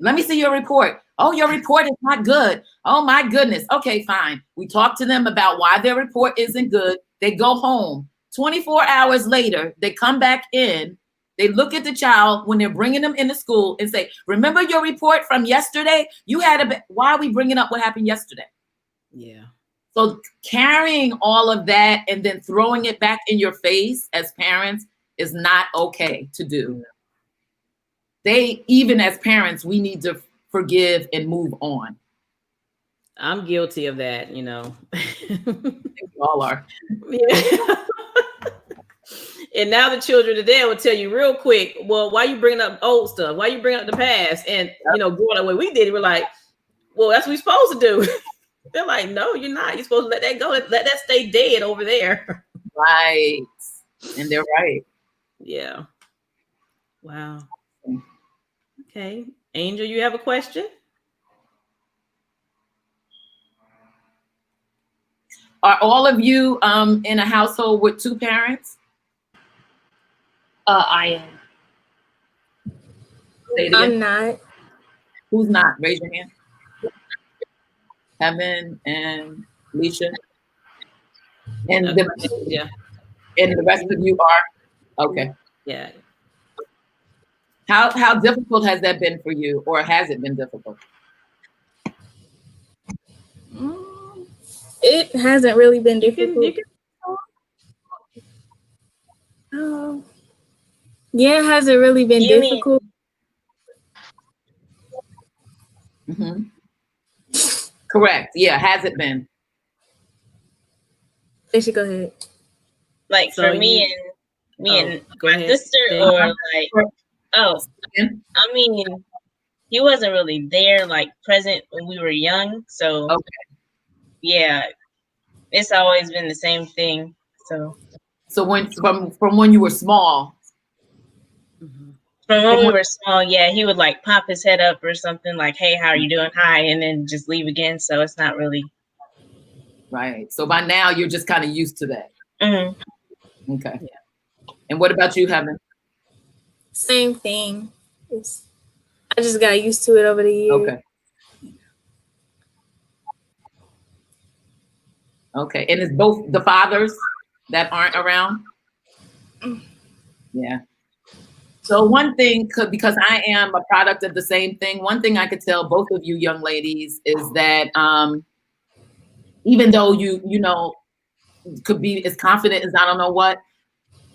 let me see your report. Oh, your report is not good. Oh my goodness. Okay, fine. We talk to them about why their report isn't good. They go home. 24 hours later, they come back in. They look at the child when they're bringing them into school and say, remember your report from yesterday? You had why are we bringing up what happened yesterday? Yeah. So carrying all of that and then throwing it back in your face as parents is not okay to do. Even as parents, we need to forgive and move on. I'm guilty of that, We all are. Yeah. And now the children today will tell you real quick, well, why you bringing up old stuff? Why you bringing up the past? And, growing up when we did it, we're like, well, that's what we're supposed to do. They're like, no, you're not. You're supposed to let that go. Let that stay dead over there. Right. And they're right. Yeah. Wow. Okay. Angel, you have a question? Are all of you in a household with 2 parents? I am. I'm not. Who's not? Raise your hand. Heaven and Alicia. And and the rest of you are? Okay. Yeah. How difficult has that been for you, or has it been difficult? It hasn't really been difficult. Yeah, it hasn't really been difficult. Mm-hmm. Correct. Yeah, has it been? They should go ahead. Like so for me and my sister, or like, I mean, he wasn't really there, like present when we were young. So yeah, it's always been the same thing. So when from when you were small. From when we were small, yeah, he would like pop his head up or something like, hey, how are you doing? Hi, and then just leave again. So it's not really. Right. So by now you're just kind of used to that. Mm-hmm. Okay. Yeah. And what about you, Heaven? Same thing. I just got used to it over the years. Okay. Okay. And it's both the fathers that aren't around? Yeah. So one thing, because I am a product of the same thing, one thing I could tell both of you young ladies is that even though you could be as confident as I don't know what,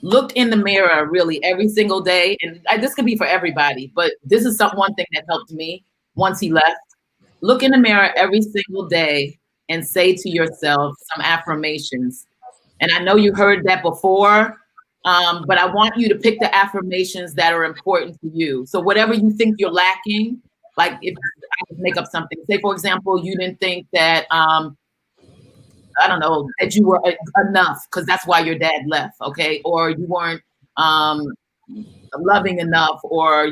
look in the mirror really every single day. And this could be for everybody, but this is one thing that helped me once he left. Look in the mirror every single day and say to yourself some affirmations. And I know you heard that before, but I want you to pick the affirmations that are important to you. So whatever you think you're lacking, like if I could make up something, say for example, you didn't think that, I don't know, that you were enough because that's why your dad left, okay? Or you weren't loving enough, or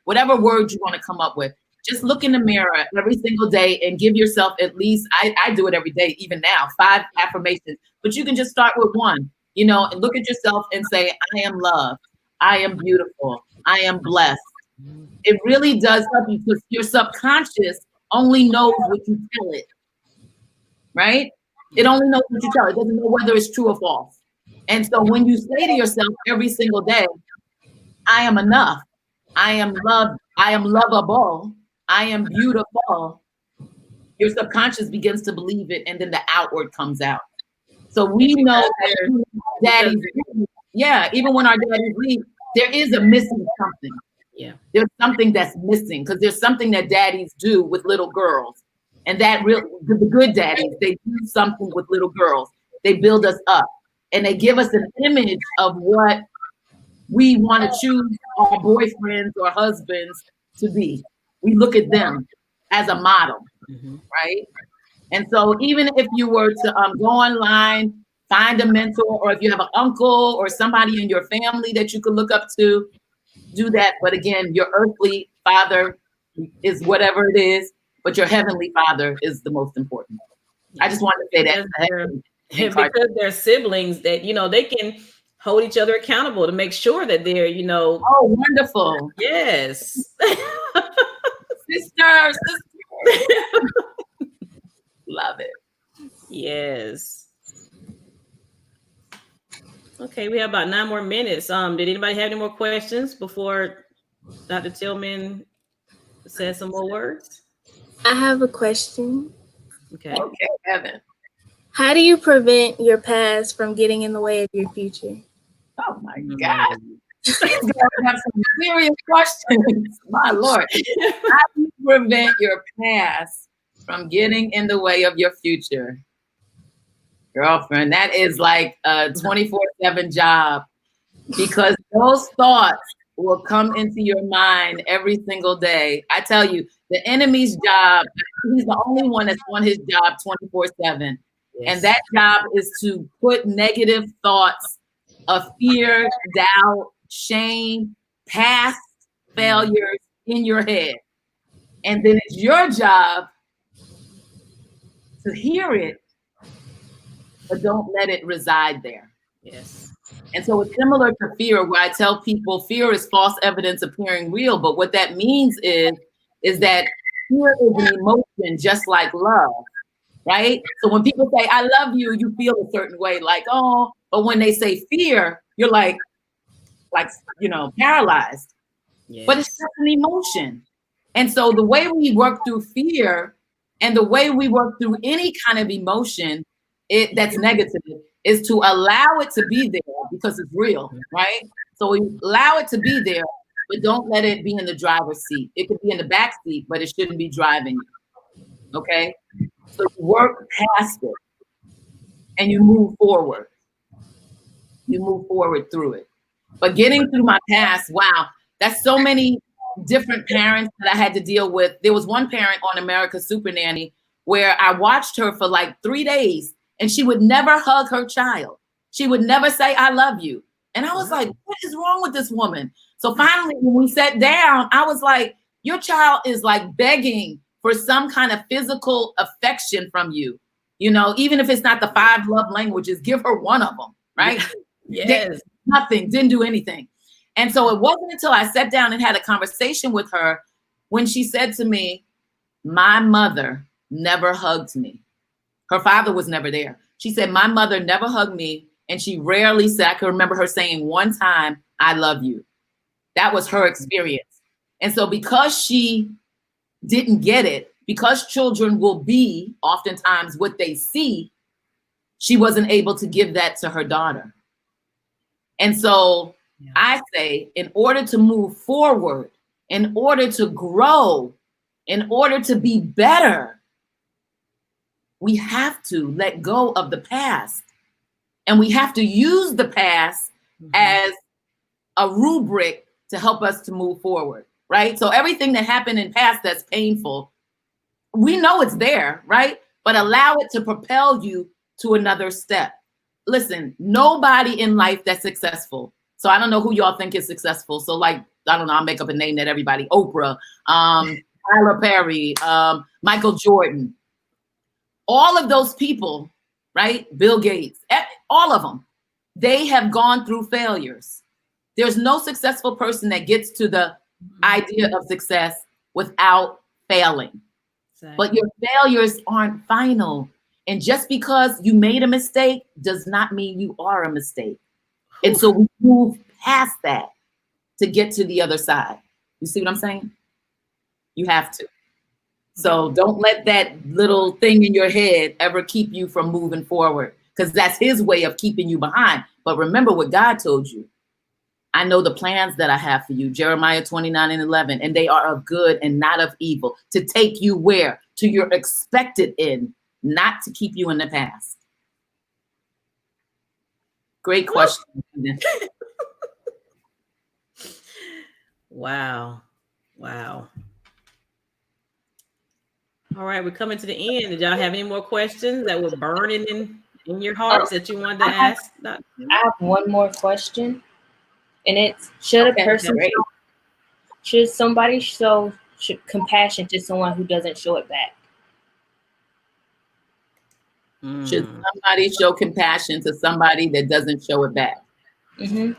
whatever words you want to come up with. Just look in the mirror every single day and give yourself at least, I do it every day, even now, 5 affirmations, but you can just start with 1, you know, and look at yourself and say, I am loved. I am beautiful. I am blessed. It really does help you because your subconscious only knows what you tell it, right? It only knows what you tell it. It doesn't know whether it's true or false. And so when you say to yourself every single day, I am enough. I am loved. I am lovable. I am beautiful. Your subconscious begins to believe it, and then the outward comes out. So we know that daddies, yeah, even when our daddies leave, there is a missing something. Yeah. There's something that's missing because there's something that daddies do with little girls. And that the good daddies, they do something with little girls. They build us up and they give us an image of what we want to choose our boyfriends or husbands to be. We look at them as a model, right? And so even if you were to go online, find a mentor, or if you have an uncle or somebody in your family that you could look up to, do that. But again, your earthly father is whatever it is, but your heavenly father is the most important. I just wanted to say that. Because they're siblings that, you know, they can hold each other accountable to make sure that they're, you know. Oh, wonderful. Yes. Sister. Love it. Yes. Okay, we have about 9 more minutes. Did anybody have any more questions before Dr. Tillman says some more words? I have a question. Okay. Okay, Evan. How do you prevent your past from getting in the way of your future? Oh my God. These girls have some serious questions. My Lord. How do you prevent your past from getting in the way of your future? Girlfriend, that is like a 24/7 job because those thoughts will come into your mind every single day. I tell you, the enemy's job, he's the only one that's on his job 24/7. Yes. And that job is to put negative thoughts of fear, doubt, shame, past failures in your head. And then it's your job to hear it, but don't let it reside there. Yes. And so it's similar to fear, where I tell people fear is false evidence appearing real. But what that means is that fear is an emotion just like love, right? So when people say, I love you, you feel a certain way, like, oh, but when they say fear, you're like, you know, paralyzed. Yes. But it's just an emotion. And so the way we work through fear and the way we work through any kind of emotion that's negative is to allow it to be there because it's real, right? So we allow it to be there, but don't let it be in the driver's seat. It could be in the back seat, but it shouldn't be driving you, okay? So you work past it and you move forward. You move forward through it. But getting through my past, wow, that's so many different parents that I had to deal with. There was one parent on America's Supernanny where I watched her for like 3 days and she would never hug her child. She would never say, I love you. And I was like, what is wrong with this woman? So finally, when we sat down, I was like, your child is like begging for some kind of physical affection from you. You know, even if it's not the 5 love languages, give her one of them, right? Yes. Nothing, didn't do anything. And so it wasn't until I sat down and had a conversation with her when she said to me, my mother never hugged me. Her father was never there. She said, my mother never hugged me. And she rarely said, I can remember her saying one time, I love you. That was her experience. And so because she didn't get it, because children will be oftentimes what they see, she wasn't able to give that to her daughter. And so I say, in order to move forward, in order to grow, in order to be better, we have to let go of the past. And we have to use the past as a rubric to help us to move forward, right? So everything that happened in past that's painful, we know it's there, right? But allow it to propel you to another step. Listen, nobody in life that's successful. So I don't know who y'all think is successful. So like, I don't know, I'll make up a name that everybody, Oprah, Tyler Perry, Michael Jordan, all of those people, right? Bill Gates, all of them, they have gone through failures. There's no successful person that gets to the idea of success without failing. Exactly. But your failures aren't final. And just because you made a mistake does not mean you are a mistake. And so we move past that to get to the other side. You see what I'm saying? You have to. So don't let that little thing in your head ever keep you from moving forward, because that's his way of keeping you behind. But remember what God told you. I know the plans that I have for you, Jeremiah 29:11, and they are of good and not of evil, to take you where? To your expected end, not to keep you in the past. Great question. Wow. Wow. All right, we're coming to the end. Did y'all have any more questions that were burning in your hearts that you wanted to ask? I have one more question, and it's, should somebody show compassion to someone who doesn't show it back? Should somebody show compassion to somebody that doesn't show it back? Mm-hmm.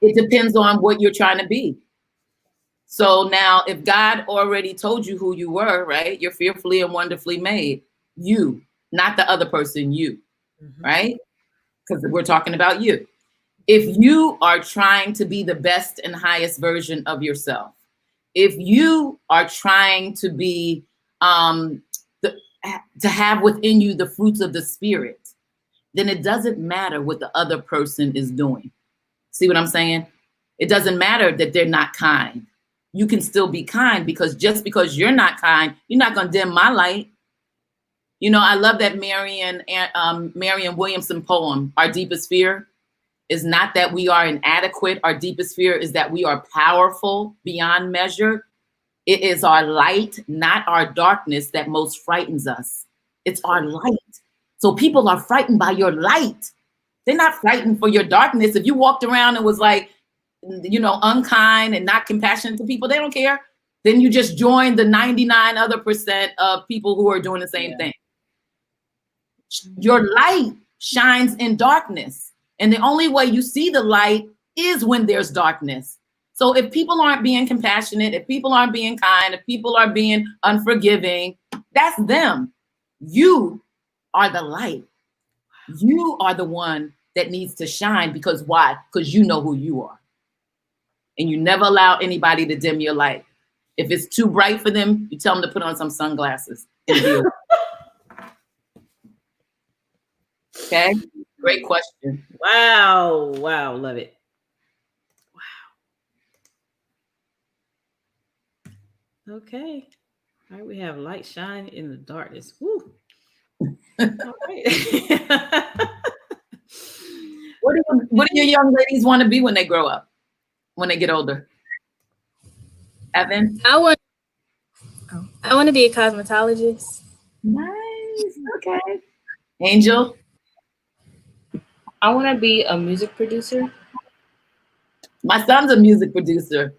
It depends on what you're trying to be. So now, if God already told you who you were, right? You're fearfully and wonderfully made. You, not the other person, you, right? Because we're talking about you. If you are trying to be the best and highest version of yourself, if you are trying to be, to have within you the fruits of the Spirit, then it doesn't matter what the other person is doing. See what I'm saying? It doesn't matter that they're not kind. You can still be kind, because just because you're not kind, you're not going to dim my light. You know, I love that Marianne Williamson poem, Our Deepest Fear is not that we are inadequate. Our deepest fear is that we are powerful beyond measure. It is our light, not our darkness, that most frightens us. It's our light. So people are frightened by your light. They're not frightened for your darkness. If you walked around and was like, you know, unkind and not compassionate to people, they don't care. Then you just join the 99% of people who are doing the same thing. Your light shines in darkness. And the only way you see the light is when there's darkness. So if people aren't being compassionate, if people aren't being kind, if people are being unforgiving, that's them. You are the light. You are the one that needs to shine, because why? Because you know who you are. And you never allow anybody to dim your light. If it's too bright for them, you tell them to put on some sunglasses. Okay, great question. Wow, wow, love it. Wow. Okay. All right, we have light shine in the darkness. Woo. All right. What do your young ladies want to be when they grow up, when they get older? Evan? I want to be a cosmetologist. Nice. Okay. Angel? I want to be a music producer. My son's a music producer.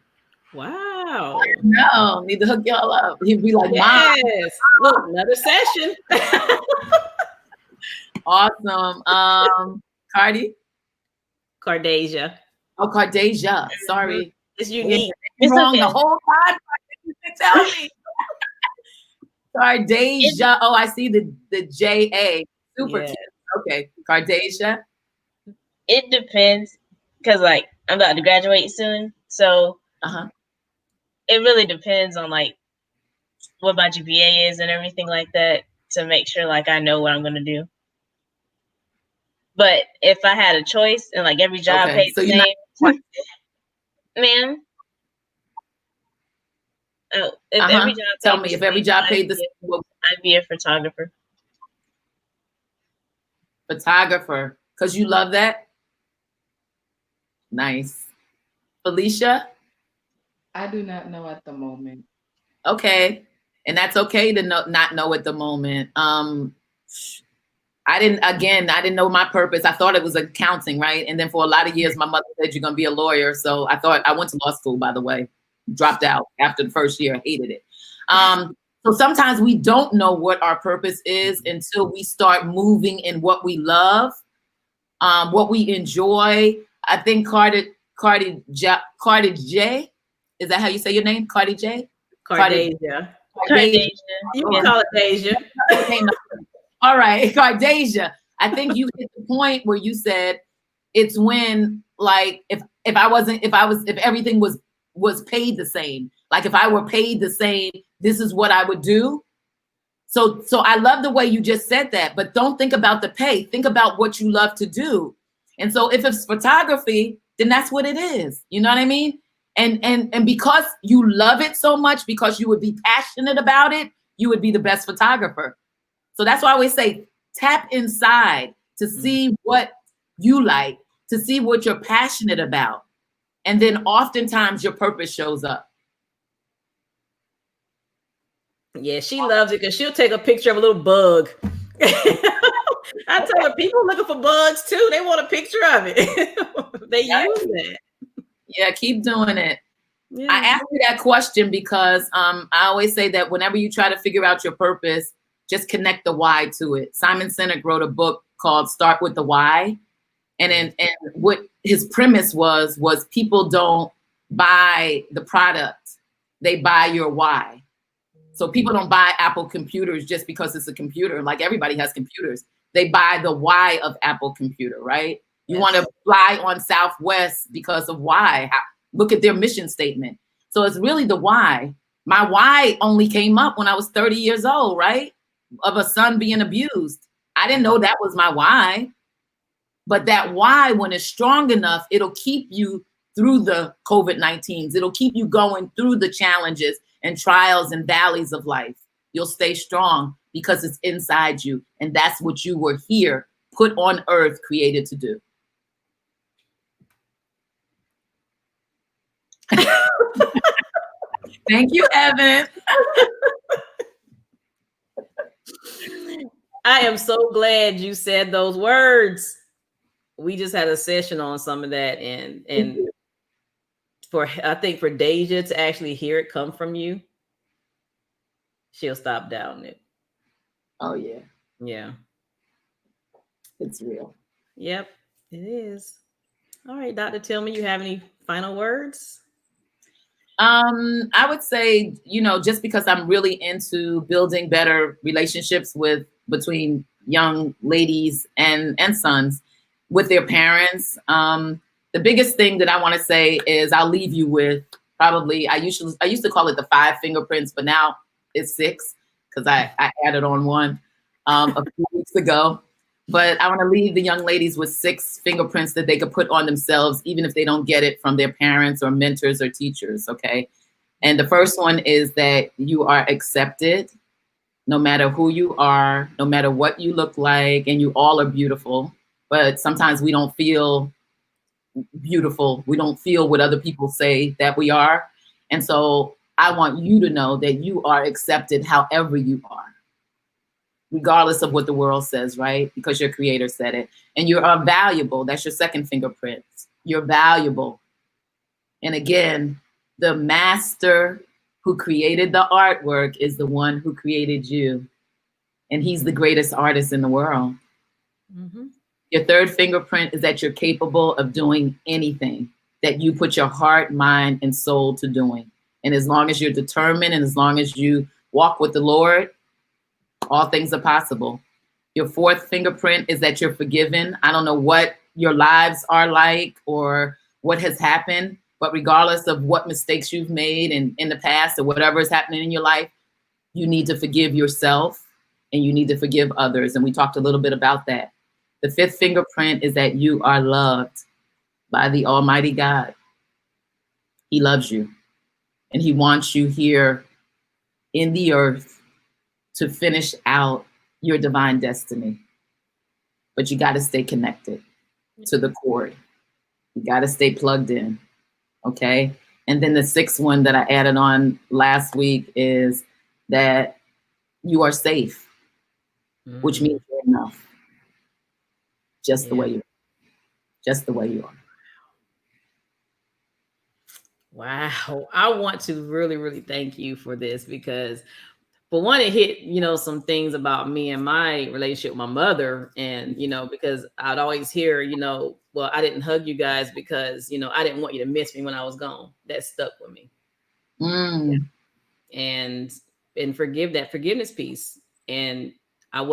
Wow. No, need to hook y'all up. He'd be like, Mom. Yes. Look, another session. Awesome. Cardi? Cardasia. Oh, Cardasia. Sorry. It's unique. It's wrong the whole time. You can tell me. Cardasia. Oh, I see the J-A. Super cute. Okay. Cardasia. It depends, because like I'm about to graduate soon. So it really depends on like what my GPA is and everything like that, to make sure like I know what I'm going to do. But if I had a choice and like every job paid the same, ma'am. Oh, if every job tell me if every job paid the same, I'd be a photographer. Photographer, because you love that. Nice. Felicia? I do not know at the moment. Okay. And that's okay to not know at the moment. I didn't know my purpose. I thought it was accounting, right? And then for a lot of years, my mother said, you're going to be a lawyer. So I went to law school, by the way. dropped out after the first year. I hated it. So sometimes we don't know what our purpose is until we start moving in what we love, what we enjoy. I think Cardi J, is that how you say your name? Cardi J? Cardasia. Cardasia. You can call it Deja. All right, Cardasia. I think you hit the point where you said it's when, like, if everything was paid the same, like if I were paid the same, this is what I would do. So I love the way you just said that, but don't think about the pay. Think about what you love to do. And so if it's photography, then that's what it is. You know what I mean? And because you love it so much, because you would be passionate about it, you would be the best photographer. So that's why I always say, tap inside to see what you like, to see what you're passionate about. And then oftentimes your purpose shows up. Yeah, she loves it because she'll take a picture of a little bug. I tell her, people looking for bugs too. They want a picture of it. They use that. Yeah, keep doing it. Yeah. I asked you that question because I always say that whenever you try to figure out your purpose, just connect the why to it. Simon Sinek wrote a book called Start with the Why. And what his premise was people don't buy the product. They buy your why. So people don't buy Apple computers just because it's a computer. Like everybody has computers. They buy the why of Apple computer, right? You want to fly on Southwest because of why. Look at their mission statement. So it's really the why. My why only came up when I was 30 years old, right? Of a son being abused. I didn't know that was my why. But that why, when it's strong enough, it'll keep you through the COVID-19s. It'll keep you going through the challenges and trials and valleys of life. You'll stay strong because it's inside you. And that's what you were here, put on earth, created to do. Thank you, Evan. I am so glad you said those words. We just had a session on some of that, and I think for Deja to actually hear it come from you, she'll stop doubting it. Oh yeah. Yeah. It's real. Yep, it is. All right, Dr. Tillman, you have any final words? I would say, just because I'm really into building better relationships between young ladies and sons with their parents. The biggest thing that I want to say is I'll leave you with probably, I used to call it the 5 fingerprints, but now it's 6 because I added on one a few weeks ago. But I want to leave the young ladies with 6 fingerprints that they could put on themselves, even if they don't get it from their parents or mentors or teachers, okay? And the first one is that you are accepted, no matter who you are, no matter what you look like, and you all are beautiful. But sometimes we don't feel beautiful. We don't feel what other people say that we are. And so I want you to know that you are accepted however you are, regardless of what the world says, right? Because your creator said it. And you are valuable. That's your second fingerprint. You're valuable. And again, the master who created the artwork is the one who created you. And he's the greatest artist in the world. Mm-hmm. Your third fingerprint is that you're capable of doing anything that you put your heart, mind, and soul to doing. And as long as you're determined and as long as you walk with the Lord, all things are possible. Your fourth fingerprint is that you're forgiven. I don't know what your lives are like or what has happened, but regardless of what mistakes you've made in the past or whatever is happening in your life, you need to forgive yourself and you need to forgive others. And we talked a little bit about that. The fifth fingerprint is that you are loved by the Almighty God. He loves you and he wants you here in the earth to finish out your divine destiny. But you got to stay connected to the cord. You got to stay plugged in. Okay. And then the sixth one that I added on last week is that you are safe, which means you're enough. Just the way you are. Just the way you are. Wow. I want to really, really thank you for this because, for one, it hit, some things about me and my relationship with my mother. And, because I'd always hear, well, I didn't hug you guys because, I didn't want you to miss me when I was gone. That stuck with me. Mm. And forgiveness piece. And it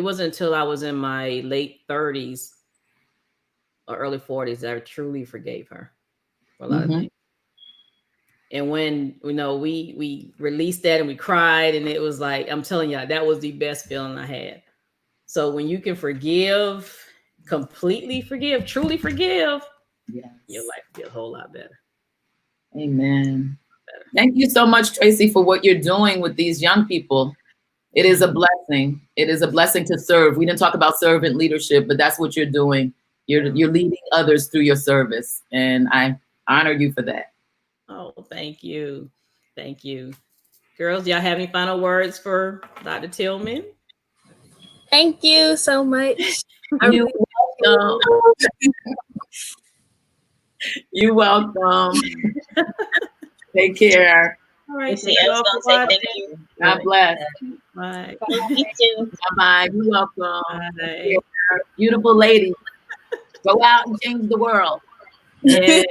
wasn't until I was in my late 30s or early 40s that I truly forgave her for a lot of things. And when we released that and we cried, and it was like, I'm telling y'all, that was the best feeling I had. So when you can forgive, completely forgive, truly forgive, Yes. your life will be a whole lot better. Amen. Thank you so much, Tracy, for what you're doing with these young people. It is a blessing. It is a blessing to serve. We didn't talk about servant leadership, but that's what you're doing. You're leading others through your service, and I honor you for that. Oh, thank you. Thank you. Girls, y'all have any final words for Dr. Tillman? Thank you so much. You're welcome. You're welcome. Take care. All right. See, I was gonna say thank you. God bless. Bye. You too. Bye-bye. You're welcome. Bye. Beautiful ladies. Go out and change the world. Yes.